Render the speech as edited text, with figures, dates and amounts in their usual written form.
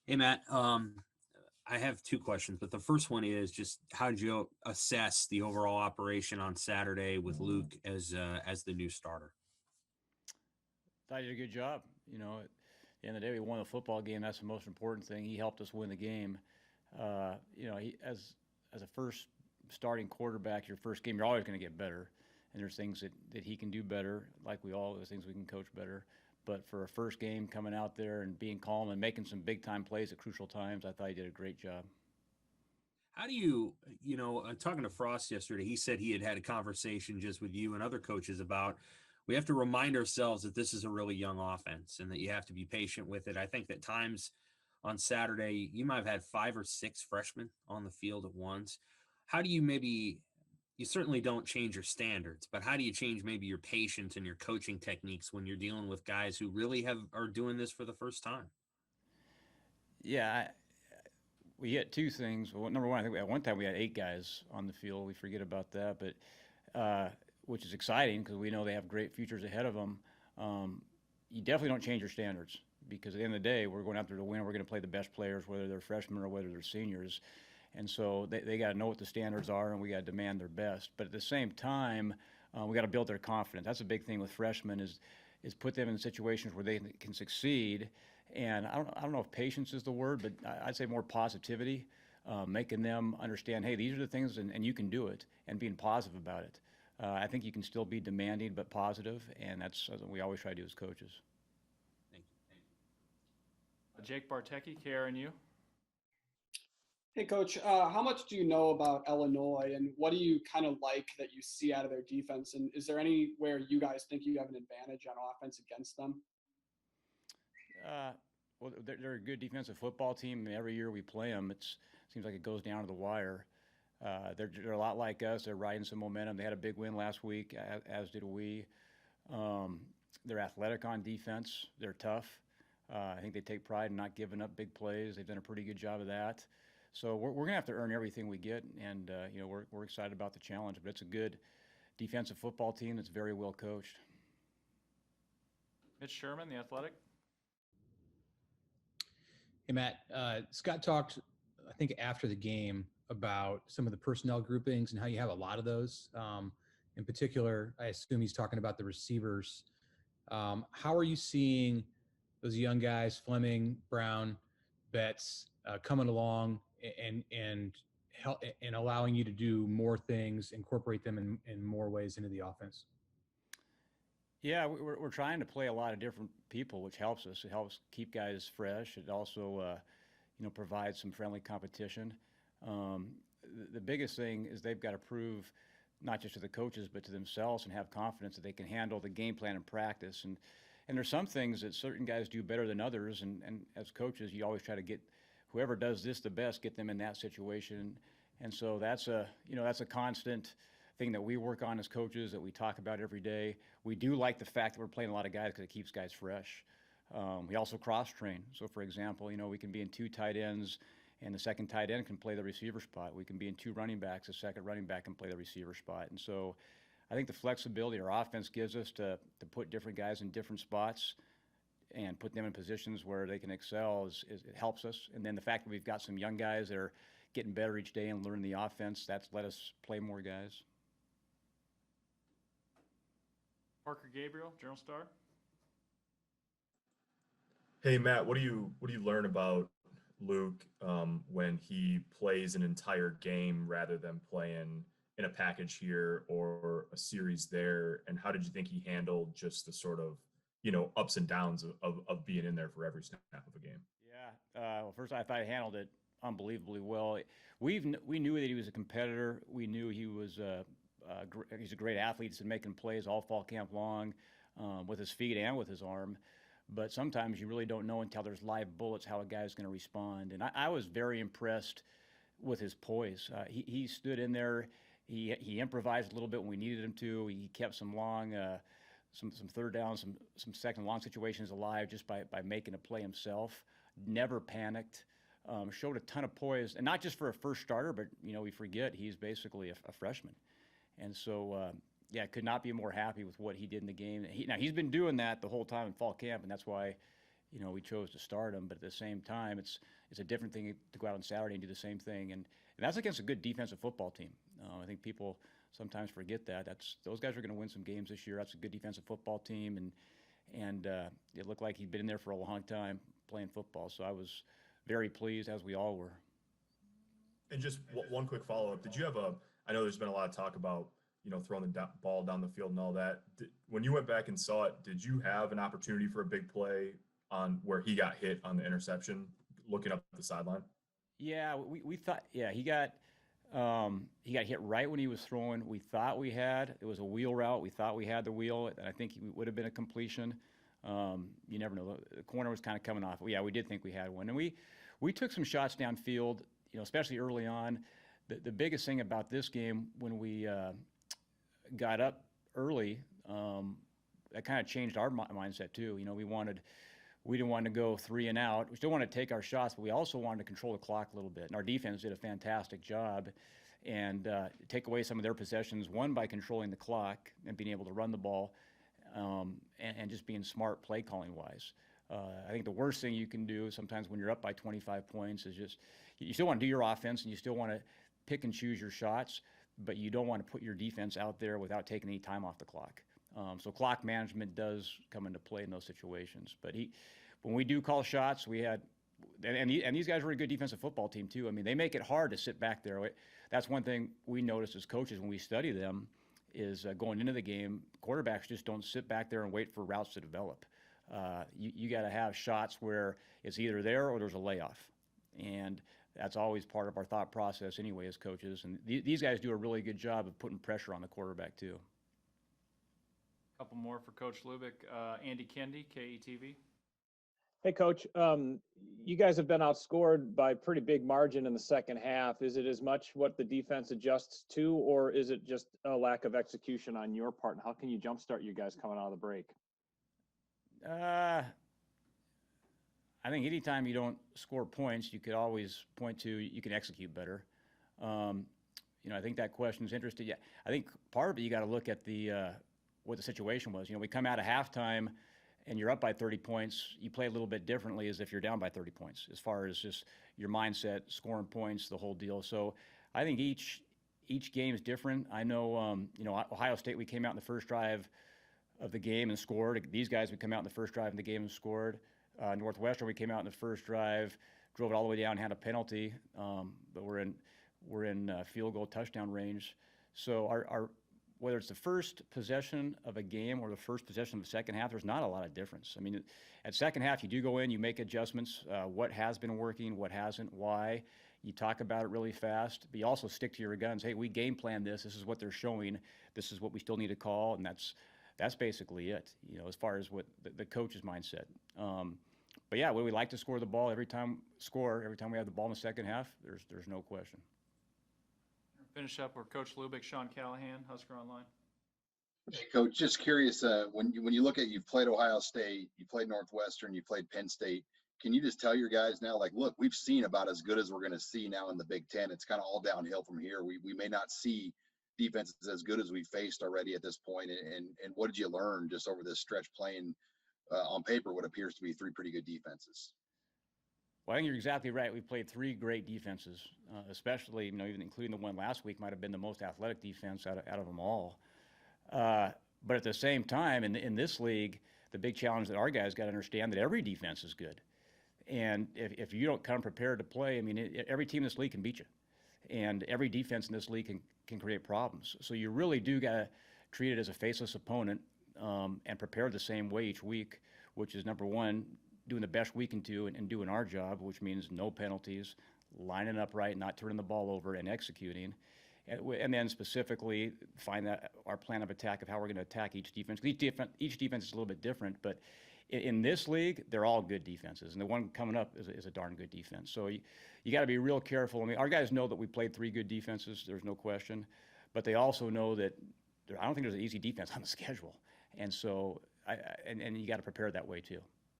Hey Matt, I have two questions, but the first one is just how did you assess the overall operation on Saturday with Luke as the new starter? Thought he did a good job. At the end of the day, we won the football game. That's the most important thing. He helped us win the game. As a first starting quarterback, your first game, you're always going to get better. And there's things that he can do better, like we all, there's things we can coach better. But for a first game coming out there and being calm and making some big time plays at crucial times, I thought he did a great job. How do talking to Frost yesterday, he said he had had a conversation just with you and other coaches about we have to remind ourselves that this is a really young offense and that you have to be patient with it. I think that times on Saturday, you might have had five or six freshmen on the field at once. How do you maybe, you certainly don't change your standards, but how do you change maybe your patience and your coaching techniques when you're dealing with guys who really are doing this for the first time? Yeah, we hit two things. Well, number one, I think at one time we had 8 guys on the field. We forget about that, but which is exciting because we know they have great futures ahead of them. You definitely don't change your standards because at the end of the day, we're going out there to win. We're going to play the best players, whether they're freshmen or whether they're seniors. And so they got to know what the standards are, and we got to demand their best. But at the same time, we got to build their confidence. That's a big thing with freshmen is put them in situations where they can succeed. And I don't know if patience is the word, but I'd say more positivity, making them understand, hey, these are the things, and you can do it, and being positive about it. I think you can still be demanding but positive, and that's what we always try to do as coaches. Thank you. Jake Bartecki, KRNU. Hey, Coach, how much do you know about Illinois, and what do you kind of like that you see out of their defense? And is there anywhere you guys think you have an advantage on offense against them? Uh, well, they're a good defensive football team. And every year we play them, it seems like it goes down to the wire. They're a lot like us. They're riding some momentum. They had a big win last week, as did we. Um, they're athletic on defense. They're tough. I think they take pride in not giving up big plays. They've done a pretty good job of that. So we're gonna have to earn everything we get, and we're excited about the challenge. But it's a good defensive football team that's very well coached. Mitch Sherman, The Athletic. Hey, Matt. Scott talked, I think, after the game about some of the personnel groupings and how you have a lot of those. In particular, I assume he's talking about the receivers. How are you seeing those young guys, Fleming, Brown, Betts, coming along and help and allowing you to do more things, incorporate them in more ways into the offense? Yeah, we're trying to play a lot of different people, which helps us. It helps keep guys fresh. It also, provides some friendly competition. Um, the biggest thing is they've got to prove, not just to the coaches, but to themselves, and have confidence that they can handle the game plan and practice. And there's some things that certain guys do better than others. And as coaches, you always try to get whoever does this the best, get them in that situation. And so that's a constant thing that we work on as coaches, that we talk about every day. We do like the fact that we're playing a lot of guys because it keeps guys fresh. We also cross train. So, for example, we can be in two tight ends, and the second tight end can play the receiver spot. We can be in two running backs, the second running back can play the receiver spot. And so I think the flexibility our offense gives us to put different guys in different spots and put them in positions where they can excel it helps us. And then the fact that we've got some young guys that are getting better each day and learning the offense, that's let us play more guys. Parker Gabriel, Journal Star. Hey Matt, what do you learn about Luke when he plays an entire game rather than playing in a package here or a series there? And how did you think he handled just the sort of ups and downs of being in there for every snap of a game? Yeah. Well, first I thought he handled it unbelievably well. We knew that he was a competitor. We knew he's a great athlete. He's been making plays all fall camp long, with his feet and with his arm. But sometimes you really don't know until there's live bullets how a guy's going to respond. And I was very impressed with his poise. He stood in there. He improvised a little bit when we needed him to. He kept some long, some third down, some second long situations alive just by making a play himself. Never panicked. Showed a ton of poise, and not just for a first starter, but we forget he's basically a freshman. And so, could not be more happy with what he did in the game. He's been doing that the whole time in fall camp, and that's why we chose to start him. But at the same time, it's a different thing to go out on Saturday and do the same thing. And that's against a good defensive football team. I think people sometimes forget that. Those guys are going to win some games this year. That's a good defensive football team, and it looked like he'd been in there for a long time playing football. So I was very pleased, as we all were. And just one quick follow-up. Did you have I know there's been a lot of talk about, throwing the ball down the field and all that. When you went back and saw it, did you have an opportunity for a big play on where he got hit on the interception, looking up the sideline? Yeah, we thought, he got hit right when he was throwing. We thought it was a wheel route. We thought we had the wheel, and I think it would have been a completion. You never know. The corner was kind of coming off. Yeah, we did think we had one. And we took some shots downfield, especially early on. The biggest thing about this game, when we got up early, that kind of changed our mindset too. We didn't want to go 3 and out. We still wanted to take our shots, but we also wanted to control the clock a little bit. And our defense did a fantastic job and take away some of their possessions, one by controlling the clock and being able to run the ball, and just being smart play calling wise. I think the worst thing you can do sometimes when you're up by 25 points is just, you still want to do your offense and you still want to pick and choose your shots, but you don't want to put your defense out there without taking any time off the clock. So clock management does come into play in those situations. But when we do call shots, we had, and these guys were a good defensive football team too. I mean, they make it hard to sit back there. That's one thing we noticed as coaches when we study them is going into the game, quarterbacks just don't sit back there and wait for routes to develop. You got to have shots where it's either there or there's a layoff. And that's always part of our thought process anyway as coaches. And these guys do a really good job of putting pressure on the quarterback too. Couple more for Coach Lubick. Andy Kendi, KETV. Hey, Coach. You guys have been outscored by pretty big margin in the second half. Is it as much what the defense adjusts to, or is it just a lack of execution on your part? And how can you jumpstart you guys coming out of the break? I think anytime you don't score points, you could always point to you can execute better. I think that question is interesting. Yeah, I think part of it you got to look at what the situation was. We come out of halftime and you're up by 30 points. You play a little bit differently as if you're down by 30 points, as far as just your mindset, scoring points, the whole deal. So I think each game is different. I know, Ohio State, we came out in the first drive of the game and scored. These guys would come out in the first drive of the game and scored. Northwestern, we came out in the first drive, drove it all the way down, had a penalty, but we're in field goal touchdown range. So our whether it's the first possession of a game or the first possession of the second half, there's not a lot of difference. I mean, at second half, you do go in, you make adjustments, what has been working, what hasn't, why. You talk about it really fast, but you also stick to your guns. Hey, we game plan this. This is what they're showing. This is what we still need to call, and that's basically it, as far as what the coach's mindset. But yeah, would we like to score the ball every time we have the ball in the second half? There's no question. Finish up with Coach Lubick, Sean Callahan, Husker Online. Hey, Coach, just curious, when you look at, you've played Ohio State, you played Northwestern, you played Penn State, can you just tell your guys now, like, look, we've seen about as good as we're going to see now in the Big Ten. It's kind of all downhill from here. We may not see defenses as good as we faced already at this point. And what did you learn just over this stretch playing on paper what appears to be 3 pretty good defenses? Well, I think you're exactly right. We played 3 great defenses, especially, even including the one last week might have been the most athletic defense out of them all. But at the same time, in this league, the big challenge that our guys got to understand that every defense is good. And if you don't come prepared to play, every team in this league can beat you. And every defense in this league can create problems. So you really do got to treat it as a faceless opponent and prepare the same way each week, which is, number one, doing the best we can do and doing our job, which means no penalties, lining up right, not turning the ball over, and executing. And then specifically find that our plan of attack of how we're going to attack each defense. Each defense is a little bit different, but in this league, they're all good defenses. And the one coming up is a darn good defense. So you got to be real careful. Our guys know that we played 3 good defenses. There's no question. But they also know that I don't think there's an easy defense on the schedule. And so and you got to prepare that way too.